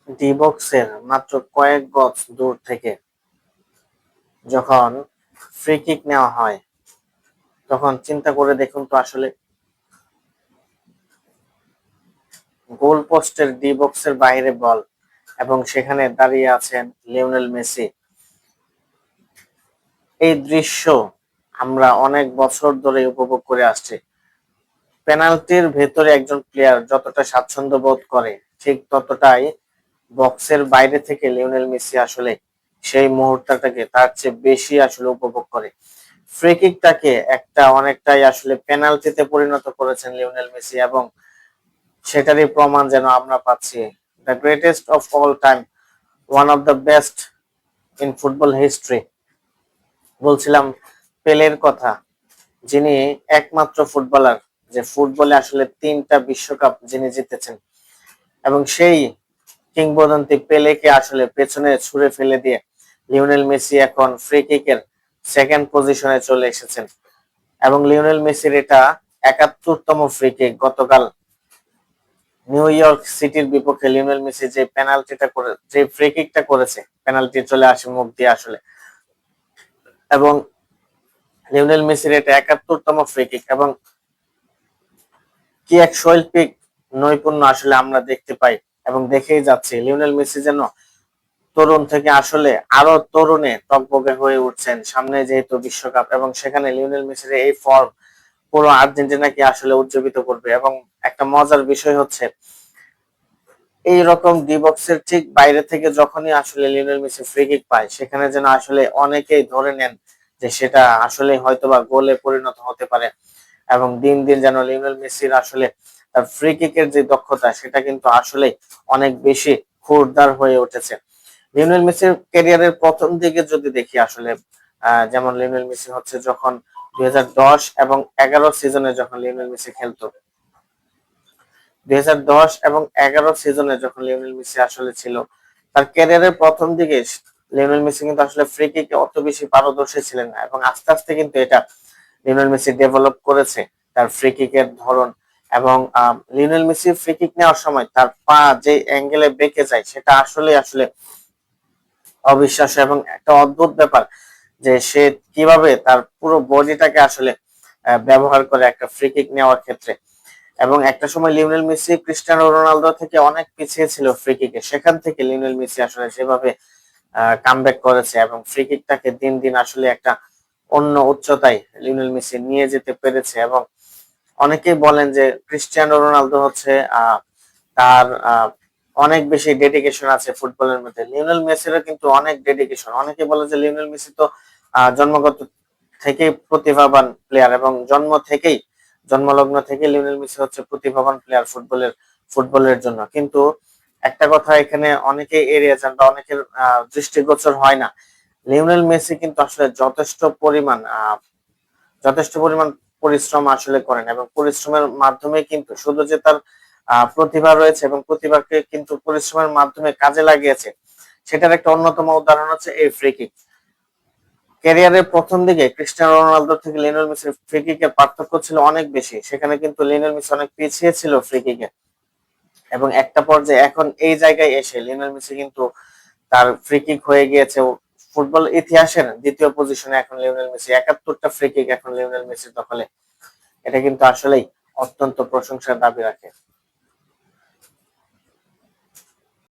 D বক্সের মাত্র কয়েক গজ দূর থেকে যখন ফ্রি কিক নেওয়া হয়, তখন চিন্তা করে দেখুন তো আসলে গোল পোস্টের ডি বক্সের বাইরে বল এবং সেখানে দাঁড়িয়ে আছেন লিওনেল মেসি। এই দৃশ্য আমরা অনেক বছর ধরে উপভোগ করে আসছি। পেনাল্টির ভেতরে একজন প্লেয়ার যতটা স্বাচ্ছন্দ্য বোধ করে, ঠিক ততটাই বক্সের বাইরে থেকে লিওনেল মেসি আসলে সেই মুহূর্তটাকে তার চেয়ে বেশি আসলে উপভোগ করে। ফ্রি কিকটাকে অনেকটাই আসলে পেনাল্টিতে পরিণত করেছেন লিওনেল মেসি এবং সেটারই প্রমাণ যেন আমরা পাচ্ছি। The greatest of all time, one of the best in football history. বলছিলাম পেলের কথা, যিনি একমাত্র ফুটবলার যে ফুটবলে আসলে 3টা বিশ্বকাপ যিনি জিতেছেন, এবং সেই কিংবদন্তি পেলেকে আসলে পেছনে ছুড়ে ফেলে দিয়ে লিওনেল মেসি এখন ফ্রি কিকের সেকেন্ড পজিশনে চলে এসেছেন। এবং লিওনেল মেসির এটা 71তম ফ্রি কিক। গতকাল নিউ ইয়র্ক সিটির বিপক্ষে লিওনেল মেসি যে ফ্রি কিকটা করেছে, পেনাল্টি চলে আসে মুখ দিয়ে আসলে। এবং লিওনেল মেসির এটা 71তম ফ্রি কিক এবং কি এক শৈল্পিক নৈপুণ্য আসলে আমরা দেখতে পাই এবং দেখেই যাচ্ছি। লিওনেল মেসি যেন তরুণ থেকে আসলে আরো তরুণে টগবগে হয়ে উঠছেন। সামনে যেহেতু বিশ্বকাপ, এবং সেখানে লিওনেল মেসির এই ফর্ম পুরো আর্জেন্টিনাকে আসলে উজ্জীবিত করবে। এবং একটা মজার বিষয় হচ্ছে, এই রকম ডি বক্সের ঠিক বাইরে থেকে যখনই আসলে লিওনেল মেসি ফ্রি কিক পায়, সেখানে যেন আসলে অনেকেই ধরে নেন যে সেটা আসলে হয়তোবা গোলে পরিণত হতে পারে। এবং দিন দিন যেন লিওনেল মেসির আসলে তার ফ্রি কিকের যে দক্ষতা, সেটা কিন্তু আসলে অনেক বেশি খুরদার হয়ে উঠেছে। লিওনেল মেসির ক্যারিয়ারের প্রথম দিকে যদি দেখি আসলে, যেমন লিওনেল মেসি হচ্ছে যখন 2010 এবং 11 সিজনে যখন লিওনেল মেসি খেলতো, 2010 এবং 11 সিজনে যখন লিওনেল মেসি আসলে ছিল, তার ক্যারিয়ারের প্রথম দিকে লিওনেল মেসি কিন্তু আসলে ফ্রি কিকে অত বেশি পারদর্শী ছিলেন না, এবং আস্তে আস্তে কিন্তু এটা লিওনেল মেসি ডেভেলপ করেছে তার ফ্রি কিকের ধরন। এবং লিওনেল মেসি ফ্রি কিক নেওয়ার সময় তার পা যে অ্যাঙ্গেলে বেঁকে যায়, সেটা আসলে আসলে অবিশ্বাস্য এবং একটা অদ্ভুত ব্যাপার যে সে কিভাবে তার পুরো বডিটাকে আসলে ব্যবহার করে একটা ফ্রি কিক নেওয়ার ক্ষেত্রে। এবং একটা সময় লিওনেল মেসি ক্রিস্টিয়ানো রোনালদো থেকে অনেক পিছিয়ে ছিল ফ্রি কিকে, সেখান থেকে লিওনেল মেসি আসলে যেভাবে কামব্যাক করেছে এবং ফ্রি কিকটাকে দিন দিন আসলে একটা অন্য উচ্চতায় লিওনেল মেসি নিয়ে যেতে পেরেছে। এবং অনেকেই বলেন যে ক্রিস্টিয়ানো রোনালদো হচ্ছে তার অনেক বেশি ডেডিকেশন আছে ফুটবলের মধ্যে। লিওনেল মেসিরও কিন্তু অনেক ডেডিকেশন। অনেকে বলে যে লিওনেল মেসি তো জন্মগত থেকেই প্রতিভাবান প্লেয়ার, এবং জন্মলগ্ন থেকে লিওনেল মেসি হচ্ছে প্রতিভাবান প্লেয়ার ফুটবলের জন্য। কিন্তু একটা কথা এখানে অনেকে এড়িয়ে যান বা অনেকের দৃষ্টিগোচর হয় না, লিওনেল মেসি কিন্তু আসলে যথেষ্ট পরিমাণ পরিশ্রম আসলে করেন, এবং পরিশ্রমের মাধ্যমে কিন্তু শুধু যে তার প্রতিভা রয়েছে এবং প্রতিভাকে কিন্তু পরিশ্রমের মাধ্যমে কাজে লাগিয়েছে, সেটার একটা অন্যতম উদাহরণ হচ্ছে এই ফ্রি কিক। ক্যারিয়ারের প্রথম দিকে ক্রিস্টিয়ানো রোনালদো থেকে লিওনেল মেসির ফ্রি কিকের পার্থক্য ছিল অনেক বেশি, সেখানে কিন্তু লিওনেল মেসি অনেক পিছিয়ে ছিল ফ্রি কিকে। এবং একটা পর্যায়ে এখন এই জায়গায় এসে লিওনেল মেসি কিন্তু তার ফ্রি কিক হয়ে গিয়েছে ফুটবল ইতিহাসের দ্বিতীয় পজিশনে। এখন লিওনেল মেসি 71টা ফ্রি কিক এখন লিওনেল মেসির দখলে। এটা কিন্তু আসলেই অত্যন্ত প্রশংসার দাবি রাখে।